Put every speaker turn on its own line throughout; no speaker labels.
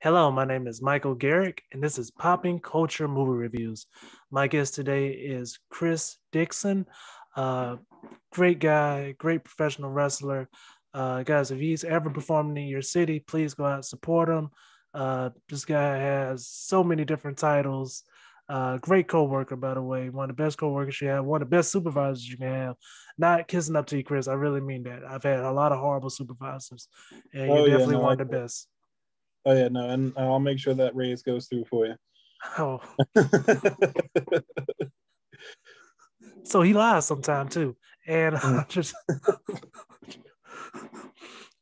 Hello, my name is Michael Garrick, and this is Popping Culture Movie Reviews. My guest today is Chris Dixon. Uh, Great guy, great professional wrestler. Guys, if he's ever performing in your city, please go out and support him. This guy has so many different titles. Great co-worker, by the way. One of the best co-workers you have, one of the best supervisors you can have. Not kissing up to you, Chris. I really mean that. I've had a lot of horrible supervisors, and you're
Oh yeah,
definitely
no,
one of the best.
oh yeah, no, and I'll make sure that raise goes through for you.
Oh, so he lies sometime too. And
Mm.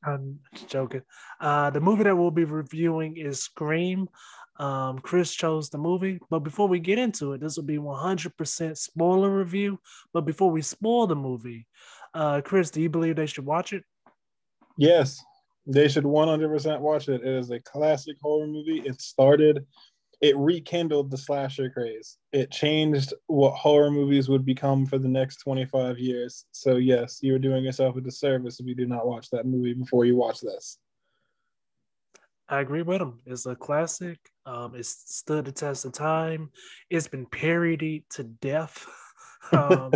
I'm just joking. The movie that we'll be reviewing is Scream. Chris chose the movie, but before we get into it, this will be 100% spoiler review. But before we spoil the movie, Chris, do you believe they should watch it?
Yes, they should 100% watch it. It is a classic horror movie. It rekindled the slasher craze. It changed what horror movies would become for the next 25 years. So yes, you're doing yourself a disservice if you do not watch that movie before you watch this.
I agree with him. It's a classic. It's stood the test of time. It's been parodied to death. um,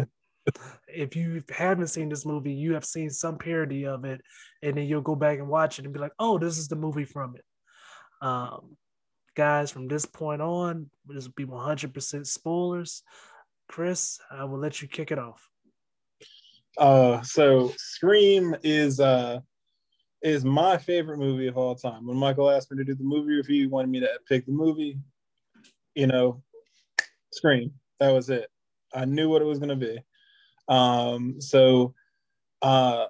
if you haven't seen this movie, you have seen some parody of it, and then you'll go back and watch it and be like, "Oh, this is the movie from it." Um, Guys, from this point on, this will be 100% spoilers. Chris, I will let you kick it off.
So Scream is my favorite movie of all time. When Michael asked me to do the movie review, he wanted me to pick the movie. You know, Scream. That was it. I knew what it was going to be. So uh,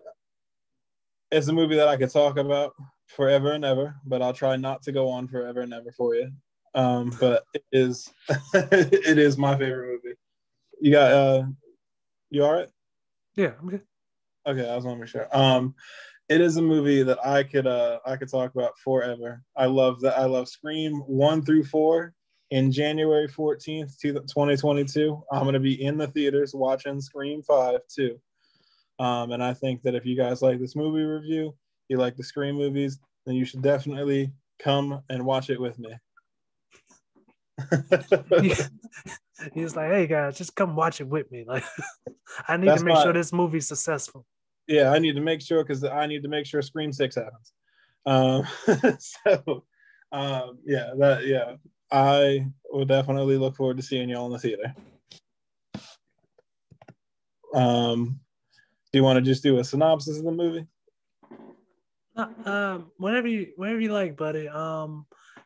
it's a movie that I could talk about forever and ever, but I'll try not to go on forever and ever for you. But it is it is my favorite movie. You got you all right?
Yeah, I'm good.
Okay, I was want to make sure. It is a movie that I could talk about forever. I love that. I love Scream 1 through 4. In January 14th, 2022, I'm gonna be in the theaters watching Scream 5 too. And I think that if you guys like this movie review, you like the Scream movies, then you should definitely come and watch it with me.
He, he's like, "Hey guys, just come watch it with me." Like, I need to
That's
make sure
my
this movie's successful.
yeah. I need to make sure because I need to make sure Scream 6 happens. Um, so yeah. I will definitely look forward to seeing y'all in the theater. Do you want to just do a synopsis of the movie?
Whenever you like, buddy.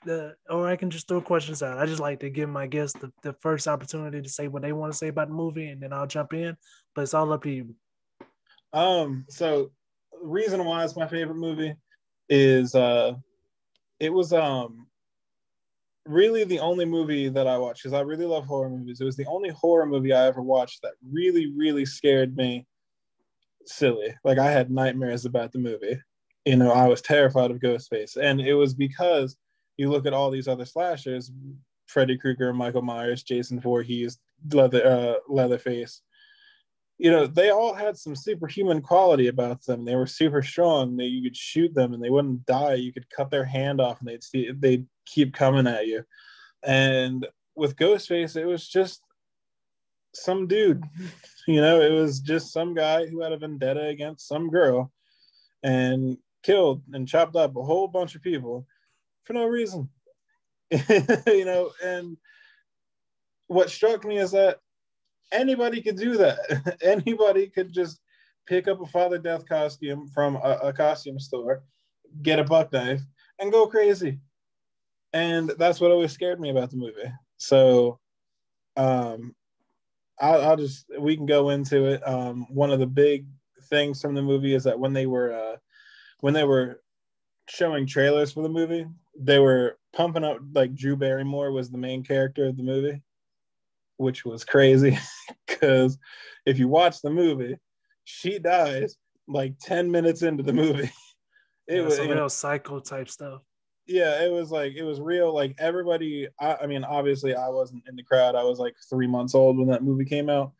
The or I can just throw questions out. I just like to give my guests the first opportunity to say what they want to say about the movie, and then I'll jump in. But it's all up to you.
So the reason why it's my favorite movie is it was really the only movie that I watched because I really love horror movies. It was the only horror movie I ever watched that really, really scared me silly. Like I had nightmares about the movie. I was terrified of Ghostface. And it was because you look at all these other slashers, Freddy Krueger, Michael Myers, Jason Voorhees, Leatherface, they all had some superhuman quality about them. They were super strong. You could shoot them and they wouldn't die. You could cut their hand off and they'd keep coming at you. And with Ghostface, it was just some dude. It was just some guy who had a vendetta against some girl and killed and chopped up a whole bunch of people for no reason. And what struck me is that anybody could do that. Anybody could just pick up a Father Death costume from a costume store, get a buck knife, and go crazy. And that's what always scared me about the movie. So we can go into it. One of the big things from the movie is that when they were showing trailers for the movie, they were pumping up like Drew Barrymore was the main character of the movie, which was crazy because if you watch the movie, she dies like 10 minutes into the movie. It
Yeah,
was
some real psycho type stuff.
Yeah, it was real. Like everybody, I mean, obviously I wasn't in the crowd. I was like 3 months old when that movie came out,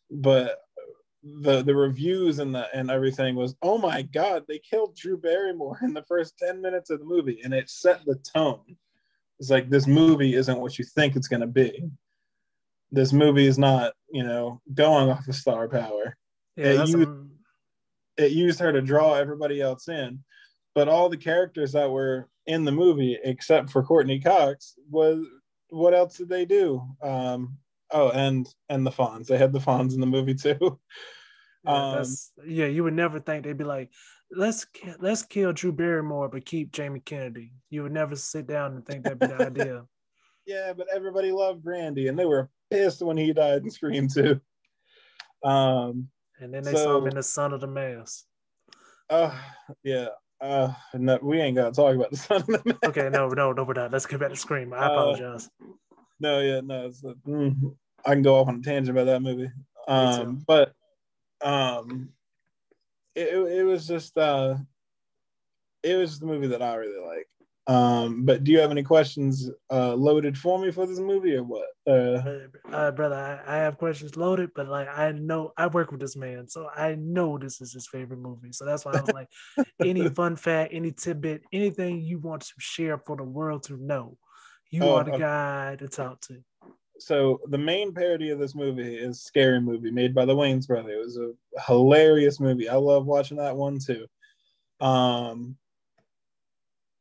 but the reviews and everything was, oh my god, they killed Drew Barrymore in the first 10 minutes of the movie, and it set the tone. It's like, this movie isn't what you think it's going to be. This movie is not, going off of star power.
Yeah,
It
that's
used it used her to draw everybody else in, but all the characters that were in the movie, except for Courtney Cox, was what else did they do? Oh, and the Fonz. They had the Fonz in the movie too.
yeah, you would never think they'd be like, let's kill Drew Barrymore but keep Jamie Kennedy. You would never sit down and think that'd be the idea.
Yeah, but everybody loved Randy, and they were pissed when he died in Scream 2.
And then they saw him
So,
in The Son of the Mask.
uh, yeah, no, we ain't got to talk about the Son of the Mask.
Okay, no, we're not. Let's get back to Scream. I apologize.
No, yeah, no, I can go off on a tangent about that movie.
Me too.
But it was just the movie that I really like. But do you have any questions loaded for me for this movie or what?
Brother, I have questions loaded, but like I know I work with this man, so I know this is his favorite movie. So that's why I was like, any fun fact, any tidbit, anything you want to share for the world to know, you are the guy to talk to.
So the main parody of this movie is Scary Movie, made by the Wayans brothers. It was a hilarious movie. I love watching that one too.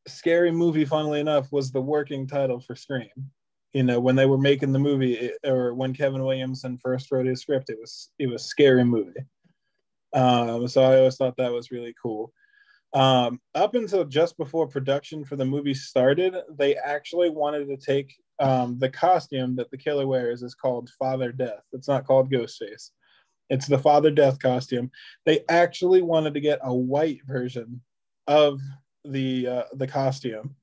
Scary Movie, funnily enough, was the working title for Scream. When they were making the movie, or when Kevin Williamson first wrote his script, it was Scary Movie. So I always thought that was really cool. Up until just before production for the movie started, they actually wanted to take the costume that the killer wears is called Father Death. It's not called Ghostface. It's the Father Death costume. They actually wanted to get a white version of the costume,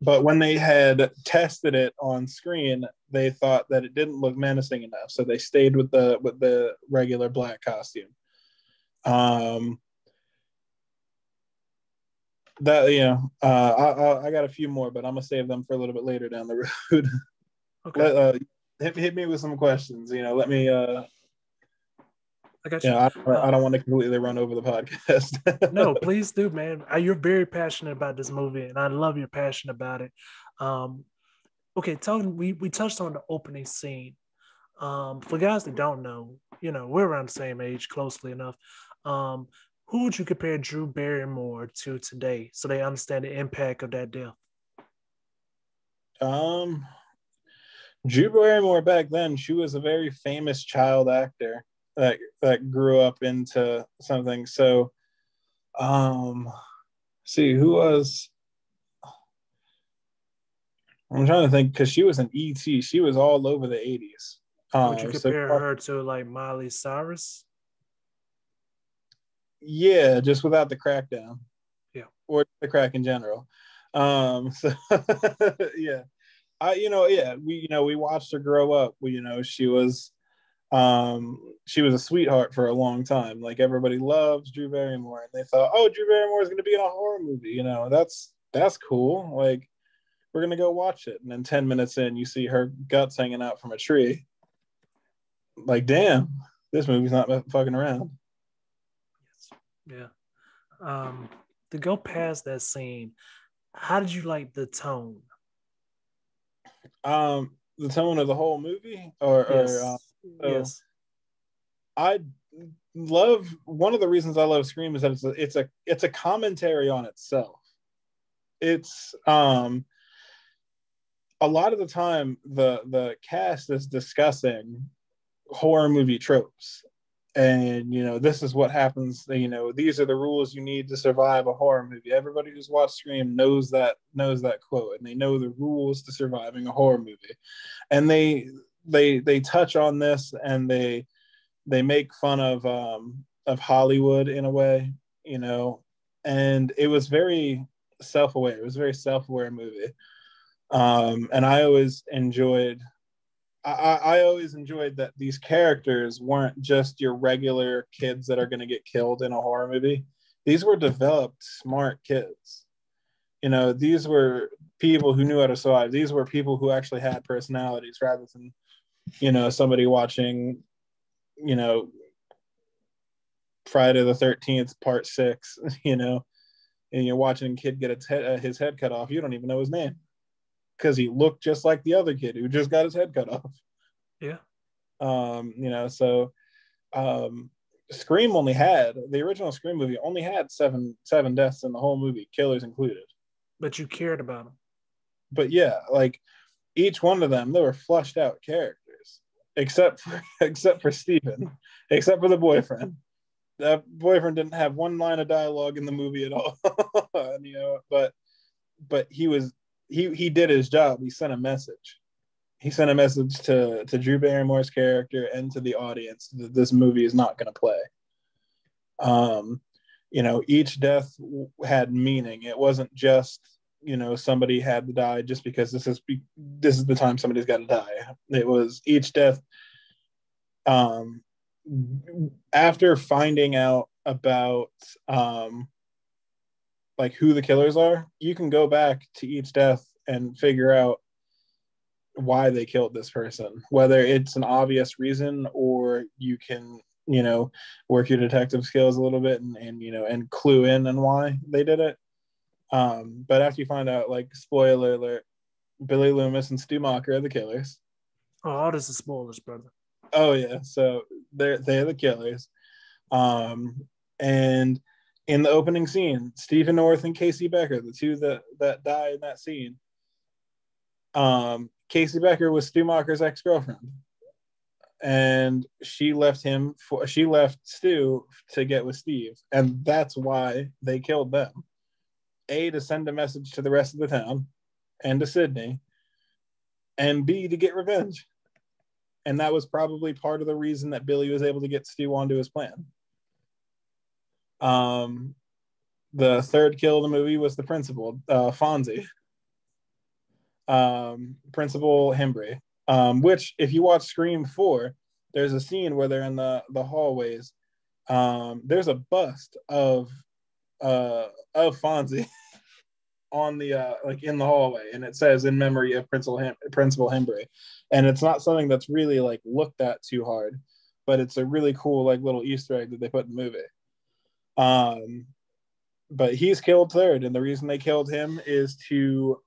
but when they had tested it on screen, they thought that it didn't look menacing enough, so they stayed with the regular black costume. That I got a few more, but I'm gonna save them for a little bit later down the road. Okay. Hit me with some questions. Let me.
I got you.
I don't want to completely run over the podcast.
No, please do, man. You're very passionate about this movie, and I love your passion about it. Okay, we touched on the opening scene. For guys that don't know, we're around the same age, closely enough. Who would you compare Drew Barrymore to today, so they understand the impact of that death?
Drew Barrymore back then, she was a very famous child actor that grew up into something. So, see who was. I'm trying to think, because she was an ET. She was all over the 80s.
Would you compare her to like Miley Cyrus?
Yeah, just without the crackdown.
Yeah.
Or the crack in general. So yeah. We watched her grow up. She was a sweetheart for a long time. Like, everybody loves Drew Barrymore, and they thought, oh, Drew Barrymore is going to be in a horror movie. That's cool. Like, we're going to go watch it. And then 10 minutes in, you see her guts hanging out from a tree. Like, damn, this movie's not fucking around.
Yeah. To go past that scene, how did you like the tone?
The tone of the whole movie,
yes.
I love, one of the reasons I love Scream is that it's a commentary on itself. It's a lot of the time the cast is discussing horror movie tropes, and this is what happens. These are the rules you need to survive a horror movie. Everybody who's watched Scream knows that quote, and they know the rules to surviving a horror movie. And they touch on this, and they make fun of Hollywood in a way, and it was very self-aware. It was a very self-aware movie. And I always enjoyed that these characters weren't just your regular kids that are going to get killed in a horror movie. These were developed, smart kids. These were people who knew how to survive. These were people who actually had personalities, rather than, somebody watching, Friday the 13th, part 6, and you're watching a kid get his head cut off. You don't even know his name. because he looked just like the other kid who just got his head cut off.
Yeah.
So Scream only had the original Scream movie only had seven deaths in the whole movie, killers included.
But you cared about them.
But yeah, like each one of them, they were flushed out characters, except for Steven, except for the boyfriend. That boyfriend didn't have one line of dialogue in the movie at all. But he did his job. He sent a message. He sent a message to Drew Barrymore's character and to the audience that this movie is not going to play. Each death had meaning. It wasn't just, somebody had to die just because this is the time somebody's got to die. It was each death. After finding out about like who the killers are, you can go back to each death and figure out why they killed this person, whether it's an obvious reason or you can work your detective skills a little bit and clue in on why they did it. But after you find out, like, spoiler alert, Billy Loomis and Stu Macher are the killers.
Oh, all this is spoilers, brother.
Oh yeah, so they're the killers. And in the opening scene, Stephen North and Casey Becker, the two that die in that scene. Casey Becker was Stu Macher's ex-girlfriend, and she left Stu to get with Steve, and that's why they killed them. A, to send a message to the rest of the town and to Sydney, and B, to get revenge. And that was probably part of the reason that Billy was able to get Stu onto his plan. The third kill of the movie was the principal, Fonzie. Principal Hembry. Which, if you watch Scream 4, there's a scene where they're in the hallways. There's a bust of Fonzie on the like in the hallway, and it says in memory of Principal Hembry. And it's not something that's really like looked at too hard, but it's a really cool like little Easter egg that they put in the movie. But he's killed third, and the reason they killed him is to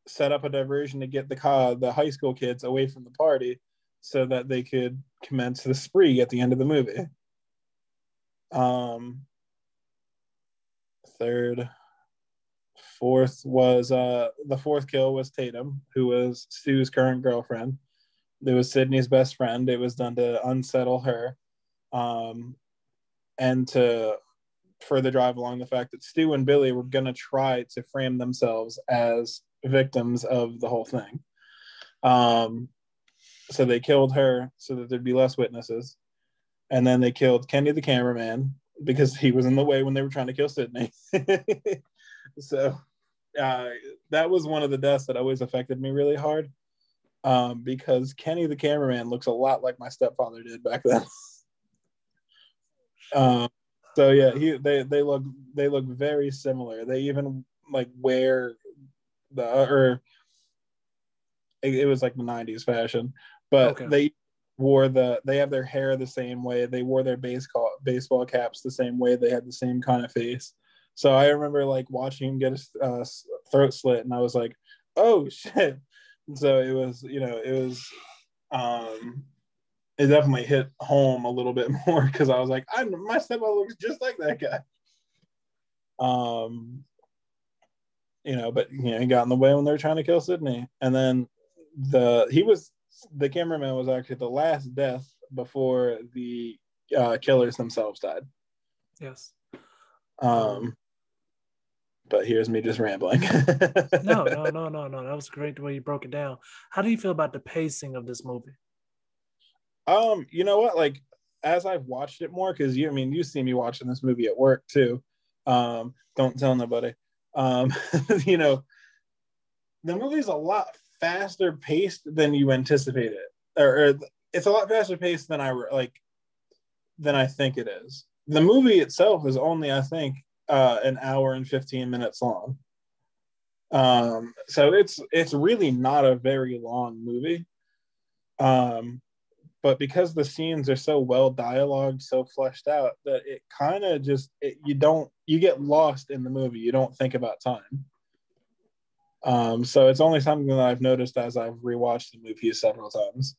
set up a diversion to get the high school kids away from the party so that they could commence the spree at the end of the movie. The fourth kill was Tatum, who was Stu's current girlfriend. It was Sydney's best friend. It was done to unsettle her, and to further drive along the fact that Stu and Billy were going to try to frame themselves as victims of the whole thing. So they killed her so that there'd be less witnesses. And then they killed Kenny the cameraman because he was in the way when they were trying to kill Sydney. So that was one of the deaths that always affected me really hard, because Kenny the cameraman looks a lot like my stepfather did back then. So yeah, they look very similar. They even like wear it was like the 90s fashion, but okay. They have their hair the same way. They wore their baseball caps the same way. They had the same kind of face. So I remember like watching him get a throat slit, and I was like, oh shit. So it was it definitely hit home a little bit more because I was like, my stepfather looks just like that guy. But he got in the way when they were trying to kill Sydney. And then the cameraman was actually the last death before the killers themselves died.
Yes.
But here's me just rambling.
No. That was great the way you broke it down. How do you feel about the pacing of this movie?
You know what? Like, as I've watched it more, because you see me watching this movie at work too. Don't tell nobody. The movie's a lot faster paced than you anticipated, or it's a lot faster paced than I think it is. The movie itself is only, I think, an hour and 15 minutes long. So it's really not a very long movie. But because the scenes are so well dialogued, so fleshed out, that it kind of just you get lost in the movie. You don't think about time. So it's only something that I've noticed as I've rewatched the movie several times.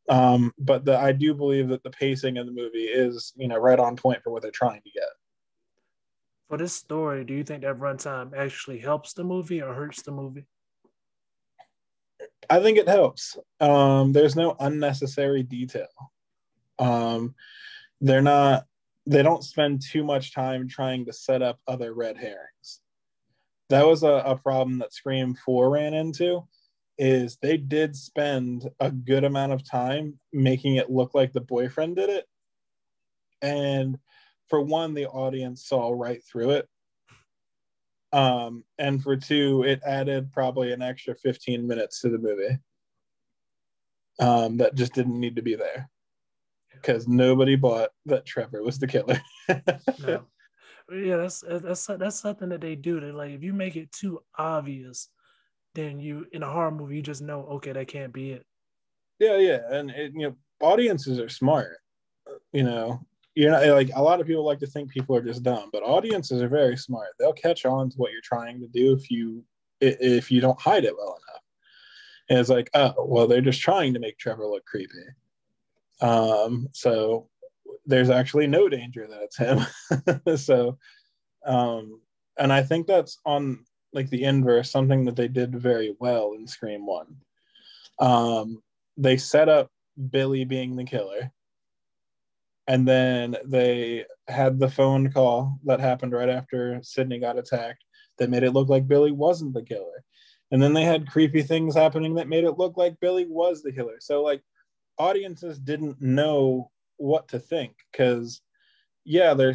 But I do believe that the pacing of the movie is, right on point for what they're trying to get.
For this story, do you think that runtime actually helps the movie or hurts the movie?
I think it helps. There's no unnecessary detail. Um, they're not. They don't spend too much time trying to set up other red herrings. That was a problem that Scream 4 ran into. Is they did spend a good amount of time making it look like the boyfriend did it, and for one, the audience saw right through it. And for two, it added probably an extra 15 minutes to the movie that just didn't need to be there because nobody bought that Trevor was the killer.
No. Yeah, that's something that they do. They like if you make it too obvious, then you in a horror movie you just know okay that can't be it.
Yeah, and audiences are smart. You know, you're not like a lot of people like to think people are just dumb, but audiences are very smart. They'll catch on to what you're trying to do if you don't hide it well enough. And it's like, oh, well, they're just trying to make Trevor look creepy. So there's actually no danger that it's him. So, and I think that's on like the inverse, something that they did very well in Scream 1. They set up Billy being the killer, and then they had the phone call that happened right after Sydney got attacked that made it look like Billy wasn't the killer. And then they had creepy things happening that made it look like Billy was the killer. So like audiences didn't know what to think because yeah, they're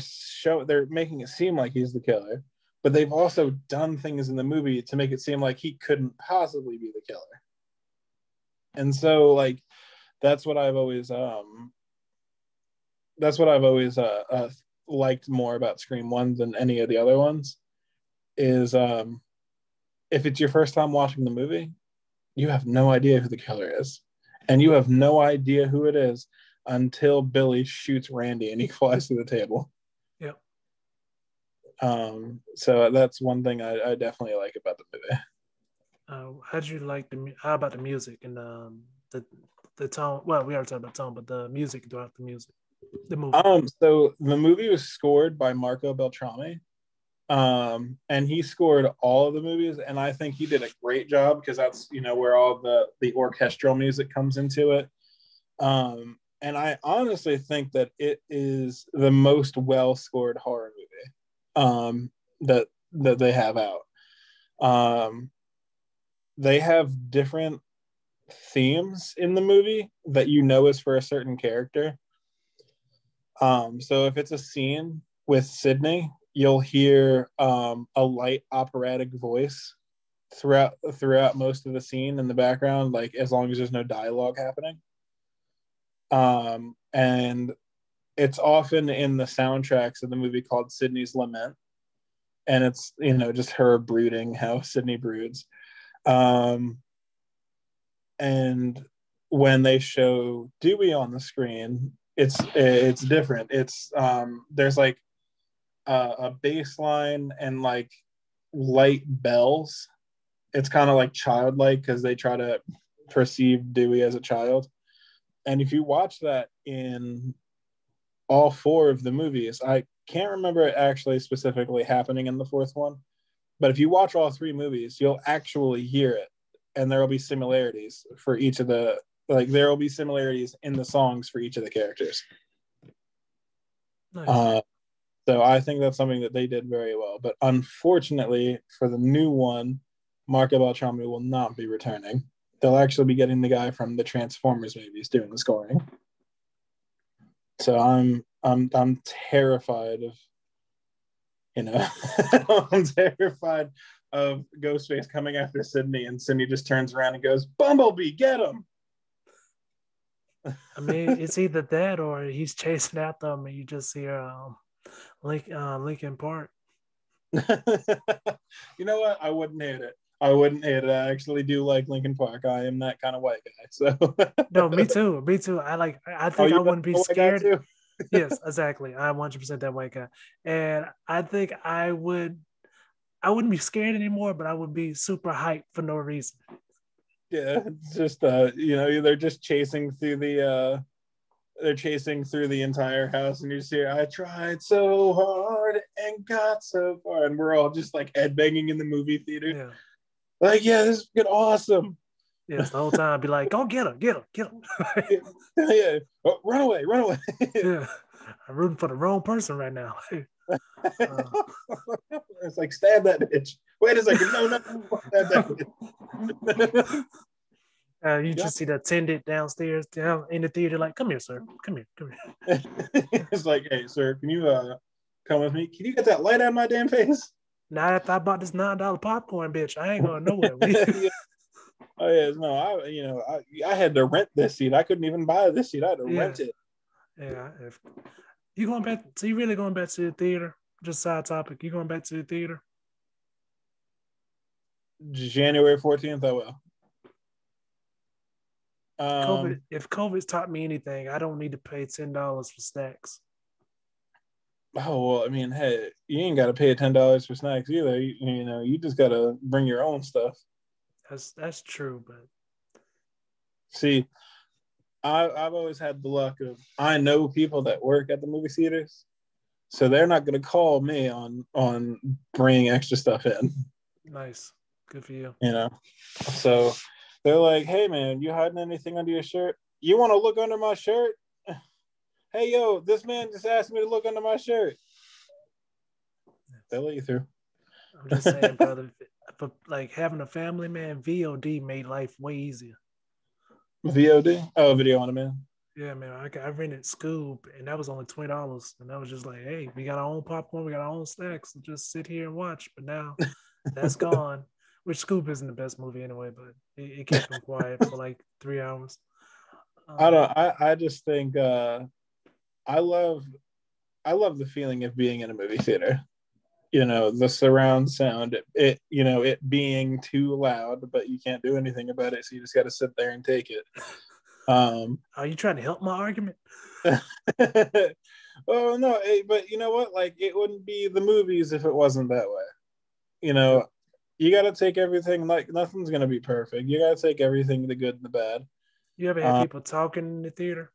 making it seem like he's the killer, but they've also done things in the movie to make it seem like he couldn't possibly be the killer. And so like that's what I've always liked more about Scream 1 than any of the other ones is if it's your first time watching the movie, you have no idea who the killer is. And you have no idea who it is until Billy shoots Randy and he flies through the table.
Yep.
So that's one thing I definitely like about the movie.
How'd you like how about the music and the tone? Well, we already talked about tone, but the music throughout the movie.
So the movie was scored by Marco Beltrami. And he scored all of the movies, and I think he did a great job because that's where all the orchestral music comes into it. And I honestly think that it is the most well scored horror movie that they have out. They have different themes in the movie that is for a certain character. So if it's a scene with Sydney, you'll hear a light operatic voice throughout most of the scene in the background, like as long as there's no dialogue happening. And it's often in the soundtracks of the movie called Sydney's Lament, and it's just her brooding how Sydney broods. And when they show Dewey on the screen, it's different. It's there's like a bass line and like light bells. It's kind of like childlike because they try to perceive Dewey as a child. And if you watch that in all four of the movies, I can't remember it actually specifically happening in the fourth one, but if you watch all three movies, you'll actually hear it, and there will be similarities for each of the there will be similarities in the songs for each of the characters.
Nice.
So I think that's something that they did very well. But unfortunately, for the new one, Marco Beltrami will not be returning. They'll actually be getting the guy from the Transformers movies doing the scoring. So I'm terrified of, I'm terrified of Ghostface coming after Sydney, and Sydney just turns around and goes, "Bumblebee, get him!"
I mean, it's either that or he's chasing after them, and you just hear Lincoln Park.
You know what? I wouldn't hate it. I actually do like Lincoln Park. I am that kind of white guy. So
No, me too. Me too. I
oh,
think I
you
wouldn't be
a white guy
scared.
too?
Yes, exactly. I'm 100% that white guy, and I think I would. I wouldn't be scared anymore, but I would be super hyped for no reason.
Yeah, it's just they're just chasing through the entire house, and you see, I tried so hard and got so far, and we're all just like headbanging in the movie theater.
Yeah.
Like, yeah, this is good, awesome.
Yes, the whole time I'd be like, go get her, get her, get her.
Yeah. Oh, run away.
Yeah. I'm rooting for the wrong person right now.
It's like, stab that bitch. Wait a second. No, stab that bitch.
You just see the attendant downstairs, down in the theater, like, come here, sir. Come here.
It's like, hey, sir, can you come with me? Can you get that light out of my damn face?
Now after I bought this $9 popcorn, bitch, I ain't going nowhere.
Yeah. Oh yeah, no, I had to rent this seat. I couldn't even buy this seat. I had to rent it.
Yeah. If you going back, so you really going back to the theater? Just side topic. You going back to the theater?
January 14th, I will.
If COVID's taught me anything, I don't need to pay $10 for snacks.
Oh well, I mean, hey, you ain't got to pay $10 for snacks either. You just got to bring your own stuff.
That's true, but
see, I've always had the luck of, I know people that work at the movie theaters, so they're not going to call me on bringing extra stuff in.
Nice, good for you.
So they're like, hey man, you hiding anything under your shirt? You want to look under my shirt? Hey yo, this man just asked me to look under my shirt. They'll let you through.
I'm just saying, brother, for like having a family, man, VOD made life way easier.
VOD? Oh, video on demand.
Yeah, man. I rented Scoob, and that was only $20, and I was just like, hey, we got our own popcorn, we got our own snacks, and just sit here and watch. But now that's gone. Which Scoob isn't the best movie anyway, but it kept him quiet for like 3 hours.
I just think I love the feeling of being in a movie theater. The surround sound, it being too loud, but you can't do anything about it, so you just got to sit there and take it.
Are you trying to help my argument?
Oh no, but you know what? Like, it wouldn't be the movies if it wasn't that way. You got to take everything, like, nothing's gonna be perfect. You got to take everything, the good and the bad.
You ever had people talking in the theater?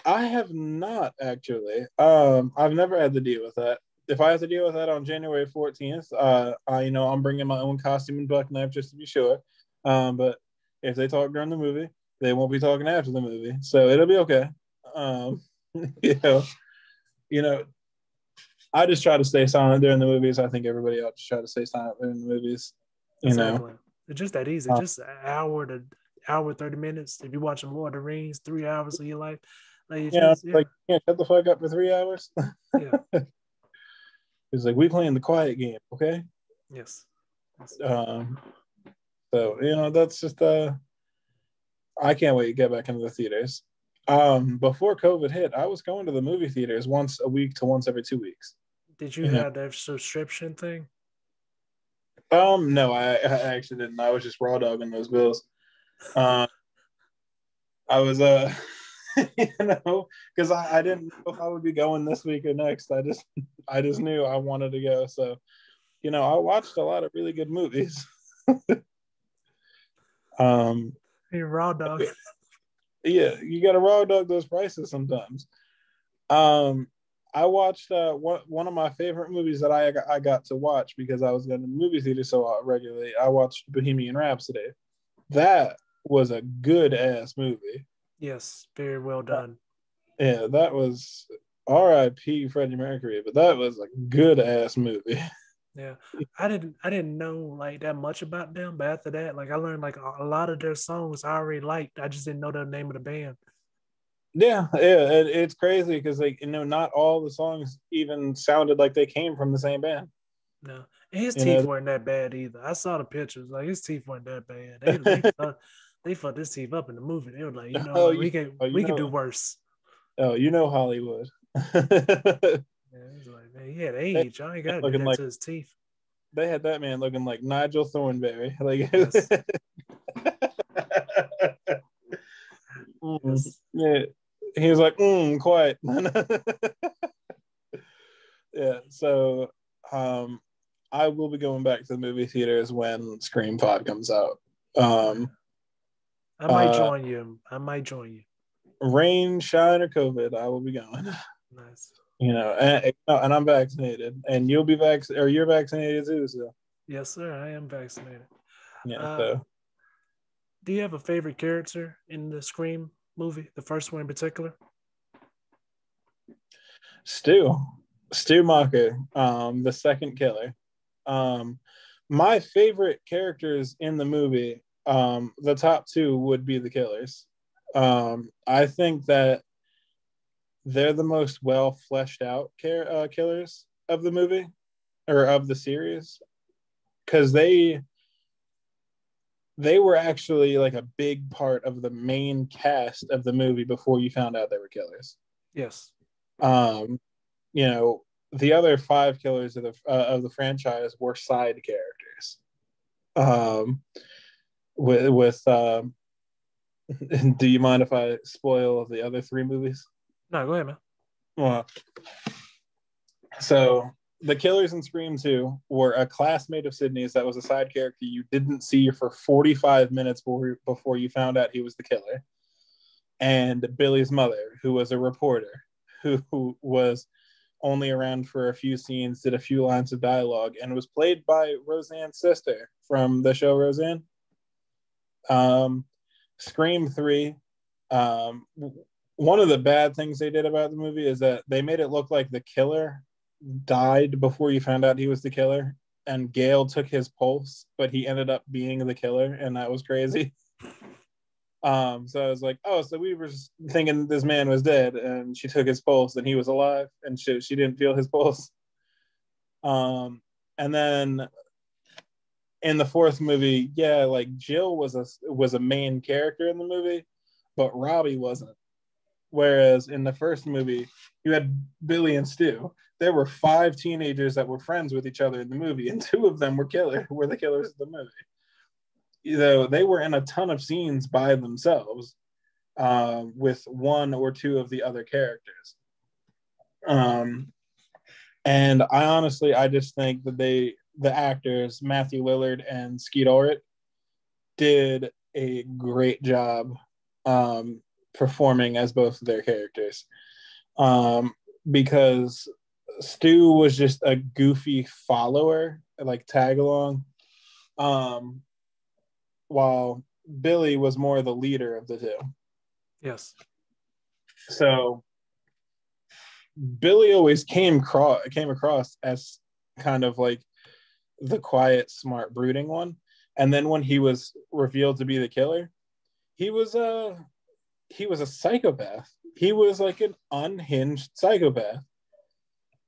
I have not, actually. I've never had to deal with that. If I have to deal with that on January 14th, I'm bringing my own costume and buck knife just to be sure. But if they talk during the movie, they won't be talking after the movie, so it'll be okay. I just try to stay silent during the movies. I think everybody ought to try to stay silent during the movies.
Exactly. It's just that easy. Just an hour to hour 30 minutes. If you're watching Lord of the Rings, 3 hours of your life, like, you
can't shut the fuck up for 3 hours.
Yeah.
It's like, we playing the quiet game, okay?
Yes.
So that's just I can't wait to get back into the theaters. Before COVID hit, I was going to the movie theaters once a week to once every 2 weeks.
Did you have that subscription thing?
No, I actually didn't. I was just raw dogging those bills. I was because I didn't know if I would be going this week or next. I just knew I wanted to go. So, I watched a lot of really good movies.
You're raw dog.
Yeah, you got to raw dog those prices sometimes. I watched one of my favorite movies that I got to watch because I was going to the movie theater so regularly. I watched Bohemian Rhapsody. That was a good ass movie.
Yes, very well done.
Yeah, that was R.I.P. Freddie Mercury, but that was a good ass movie.
Yeah, I didn't know like that much about them, but after that, like, I learned like a lot of their songs I already liked. I just didn't know the name of the band.
Yeah, it's crazy because, like, not all the songs even sounded like they came from the same band.
No, and his teeth weren't that bad either. I saw the pictures; like, his teeth weren't that bad. They fucked his teeth up in the movie. They were like, we can do worse.
Oh, Hollywood.
Yeah, he's like, man, he had age. I ain't got to do that to his teeth.
They had that man looking like Nigel Thornberry. Like,
yes.
Yes. Yeah, he was like, quiet. Yeah. So, I will be going back to the movie theaters when Scream 5 comes out. Um,
I might
uh,
join you. I might join you.
Rain, shine, or COVID, I will be going.
Nice.
And I'm vaccinated, and you'll be vaccinated, or you're vaccinated too. So
Yes, sir. I am vaccinated.
yeah,
Uh,
so
do you have a favorite character in the Scream movie? The first one in particular?
Stu, Stu Macher, the second killer. Um, my favorite characters in the movie, the top two would be the killers. I think that they're the most well fleshed out killers of the movie or of the series because they were actually like a big part of the main cast of the movie before you found out they were killers.
Yes.
Um, you know, the other five killers of the franchise were side characters. Um, with do you mind if I spoil the other three movies?
No, go ahead, man.
Well, so the killers in Scream 2 were a classmate of Sydney's that was a side character you didn't see for 45 minutes before you found out he was the killer. And Billy's mother, who was a reporter, who was only around for a few scenes, did a few lines of dialogue, and was played by Roseanne's sister from the show Roseanne. Um, Scream 3, um, one of the bad things they did about the movie is that they made it look like the killer died before you found out he was the killer, and Gail took his pulse, but he ended up being the killer, and that was crazy. So I was like, oh, so we were thinking this man was dead, and she took his pulse, and he was alive, and she didn't feel his pulse. And then in the fourth movie, yeah, like Jill was a main character in the movie, but Robbie wasn't. Whereas in the first movie, you had Billy and Stu. There were five teenagers that were friends with each other in the movie, and two of them were the killers of the movie. They were in a ton of scenes by themselves, with one or two of the other characters. Um, and I just think that the actors, Matthew Lillard and Skeet Ulrich, did a great job performing as both of their characters. Because Stu was just a goofy follower, like tag along, while Billy was more the leader of the two.
Yes.
So Billy always came across as kind of like the quiet, smart, brooding one. And then when he was revealed to be the killer, he was a psychopath. He was like an unhinged psychopath.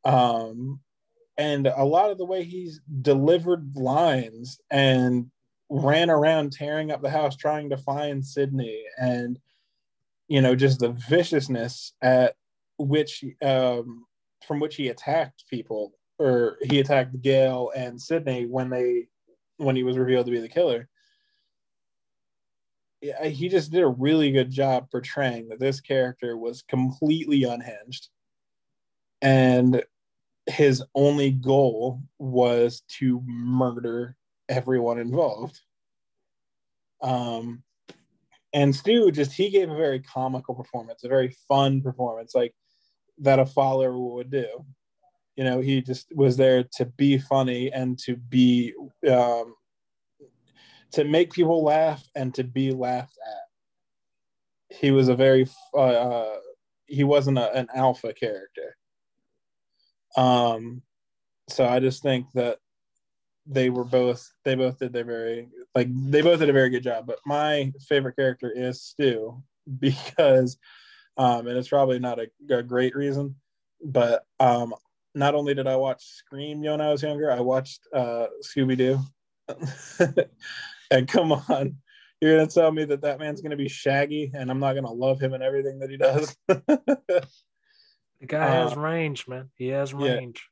And a lot of the way he's delivered lines and ran around tearing up the house trying to find Sydney, and just the viciousness at which from which he attacked people, or he attacked Gail and Sydney when he was revealed to be the killer. Yeah, he just did a really good job portraying that this character was completely unhinged, and his only goal was to murder everyone involved. Um, and Stu he gave a very comical performance, a very fun performance, like that a follower would do. He just was there to be funny and to make people laugh and to be laughed at. He was a very he wasn't an alpha character. So I just think that they both did they both did a very good job. But my favorite character is Stu because and it's probably not a great reason, but not only did I watch Scream when I was younger, I watched Scooby Doo. And come on, you're gonna tell me that man's gonna be Shaggy, and I'm not gonna love him and everything that he does.
The guy has range, man. He has
Yeah,
range.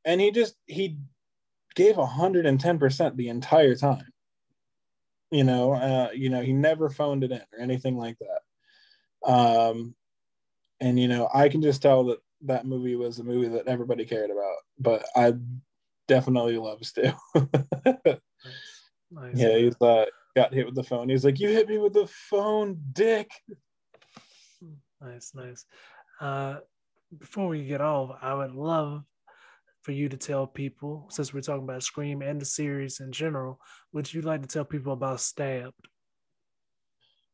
and he gave 110% the entire time. He never phoned it in or anything like that. And I can just tell that movie was a movie that everybody cared about. But definitely loves to.
Nice, nice,
Yeah,
man.
he's got hit with the phone. He's like, "You hit me with the phone, dick."
Nice, nice. Uh, Before we get off, I would love for you to tell people, since we're talking about Scream and the series in general, would you like to tell people about Stabbed?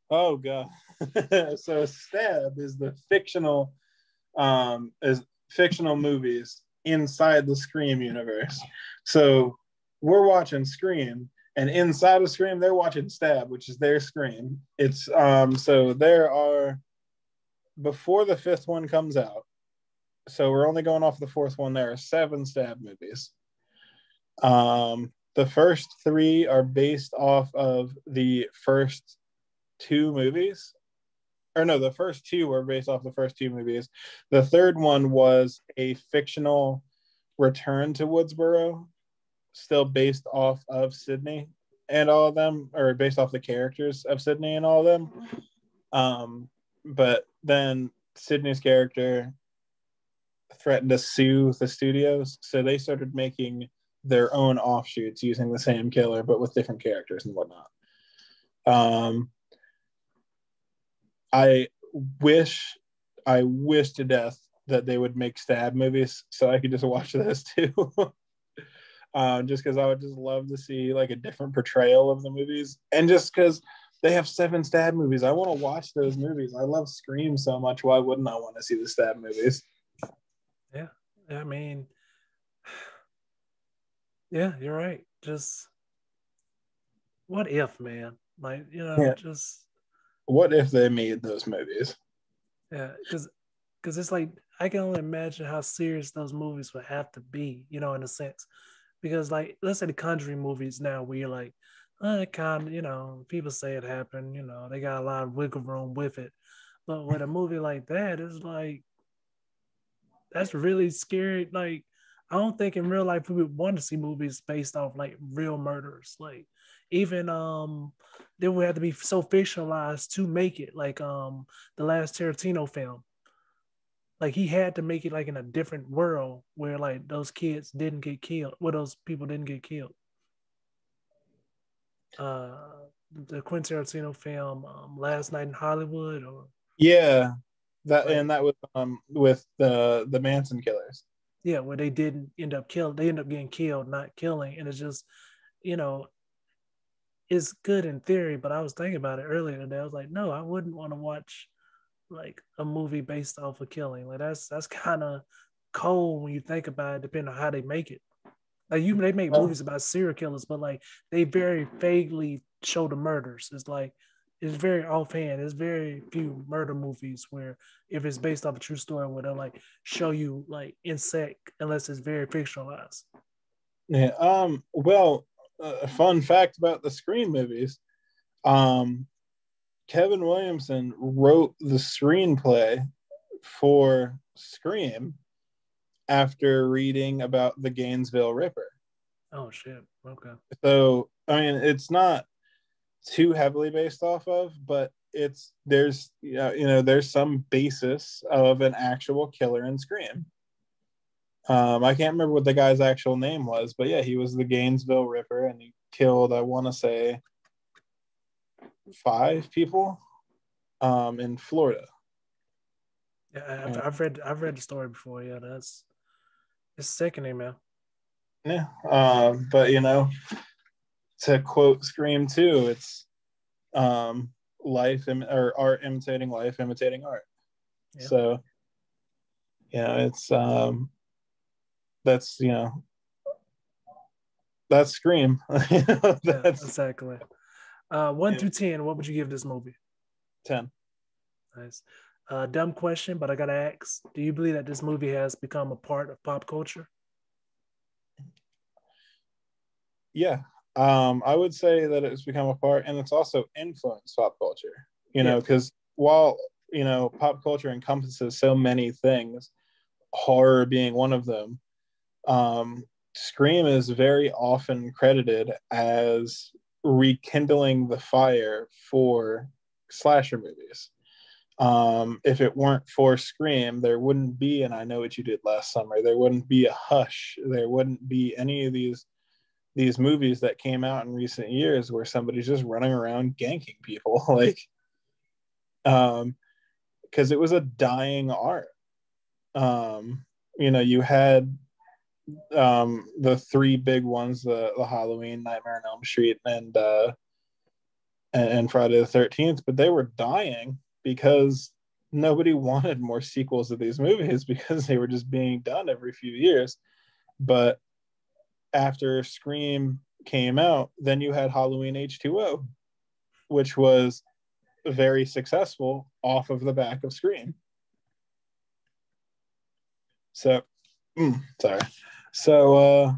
Oh god. So Stab is fictional movies inside the Scream universe. So we're watching Scream, and inside of Scream, they're watching Stab, which is their Scream. It's so there are, before the fifth one comes out, so we're only going off the fourth one. There are 7 Stab movies. The first 3 are based off of the first 2 movies. Or no, the first 2 were based off the first 2 movies. The third one was a fictional return to Woodsboro, still based off of Sydney and all of them, or based off the characters of Sydney and all of them. But then Sydney's character threatened to sue the studios, so they started making their own offshoots using the same killer but with different characters and whatnot. I wish I wish to death that they would make Stab movies so I could just watch those too. Just because I would just love to see like a different portrayal of the movies, and just because they have 7 Stab movies, I want to watch those movies. I love Scream so much. Why wouldn't I want to see the Stab movies?
Yeah, I mean, yeah, you're right. Just what if, man? Like,
Yeah.
just
What if they made those movies?
yeah, because it's like I can only imagine how serious those movies would have to be, in a sense. Because like let's say the Conjuring movies now, where you're like, it kind of, people say it happened, they got a lot of wiggle room with it. But with a movie like that, it's like that's really scary. Like, I don't think in real life we would want to see movies based off like real murders. Like, even they would have to be so fictionalized to make it. Like the last Tarantino film. Like he had to make it like in a different world where like those kids didn't get killed, where those people didn't get killed. The Quentin Tarantino film, Last Night in Hollywood, or
Yeah,
like
that was with the Manson killers.
yeah, where they didn't end up killed. They end up getting killed, not killing, and it's just you know it's good in theory. But I was thinking about it earlier today. I was like, no, I wouldn't want to watch like a movie based off of killing. Like that's kind of cold when you think about it, depending on how they make it. Like they make
Oh,
movies about serial killers, but like they very vaguely show the murders. It's like it's very offhand. There's very few murder movies where if it's based off a true story, where they'll like show you like insect unless it's very fictionalized.
yeah. Well, a fun fact about the Scream movies. Um, Kevin Williamson wrote the screenplay for Scream after reading about the Gainesville Ripper.
Oh shit. Okay.
So, I mean, it's not too heavily based off of, but there's there's some basis of an actual killer in Scream. I can't remember what the guy's actual name was, but yeah, he was the Gainesville Ripper, and he killed, I want to say, 5 people in Florida.
Yeah, I've,
Yeah,
I've read the story before. Yeah, that's it's sickening, man.
yeah. But to quote Scream 2, it's or art imitating life, imitating art.
Yeah.
So it's that's that's Scream.
Yeah,
That's
exactly. One
yeah,
through 10, what would you give this movie?
10.
Nice. Dumb question, but I gotta ask: do you believe that this movie has become a part of pop culture?
Yeah. I would say that it's become a part, and it's also influenced pop culture.
Yeah.
Because while pop culture encompasses so many things, horror being one of them. Scream is very often credited as rekindling the fire for slasher movies. If it weren't for Scream, there wouldn't be an I Know What You Did Last Summer. There wouldn't be a Hush. There wouldn't be any of these movies that came out in recent years where somebody's just running around ganking people. Like, because it was a dying art. You had the three big ones: the Halloween, Nightmare on Elm Street, and Friday the 13th. But they were dying because nobody wanted more sequels of these movies because they were just being done every few years. But after Scream came out, then you had Halloween H2O, which was very successful off of the back of Scream. So, sorry. So,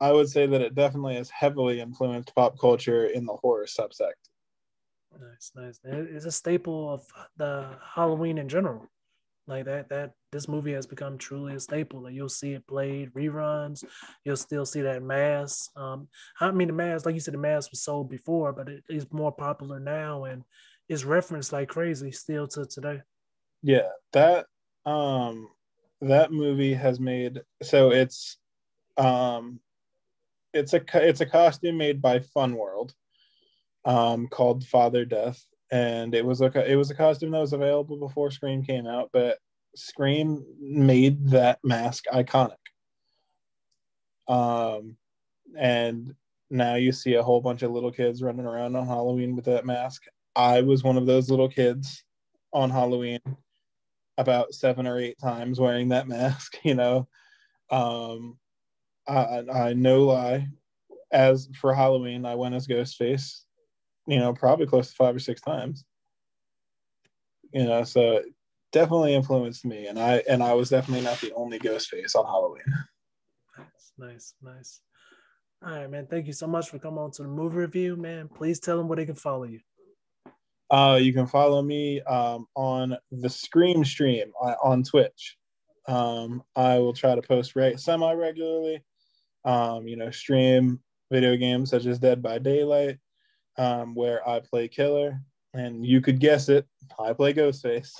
I would say that it definitely has heavily influenced pop culture in the horror subsect.
Nice. It's a staple of the Halloween in general. Like that this movie has become truly a staple. Like you'll see it played reruns. You'll still see that mask. I mean, the mask, like you said, the mask was sold before, but it is more popular now and is referenced like crazy still to today.
Yeah, that movie has made, so it's a costume made by Fun World, called Father Death, and it was a costume that was available before Scream came out, but Scream made that mask iconic. And now you see a whole bunch of little kids running around on Halloween with that mask. I was one of those little kids on Halloween about 7 or 8 times wearing that mask. I no lie. As for Halloween, I went as Ghostface, probably close to 5 or 6 times. So it definitely influenced me, and I was definitely not the only Ghostface on Halloween.
Nice. All right, man. Thank you so much for coming on to the movie review, man. Please tell them where they can follow you.
You can follow me on the Scream stream on Twitch. I will try to post semi-regularly. Stream video games such as Dead by Daylight, where I play killer, and you could guess it, I play Ghostface.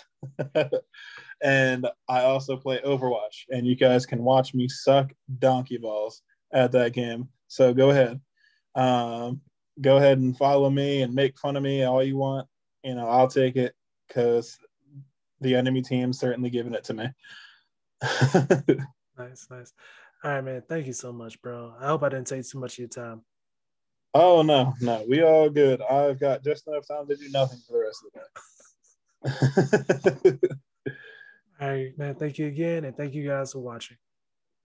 And I also play Overwatch, and you guys can watch me suck donkey balls at that game. So go ahead. Go ahead and follow me and make fun of me all you want. I'll take it because the enemy team's certainly giving it to me.
Nice. All right, man. Thank you so much, bro. I hope I didn't take too much of your time.
Oh, no. We all good. I've got just enough time to do nothing for the rest of the day.
All right, man. Thank you again, and thank you guys for watching.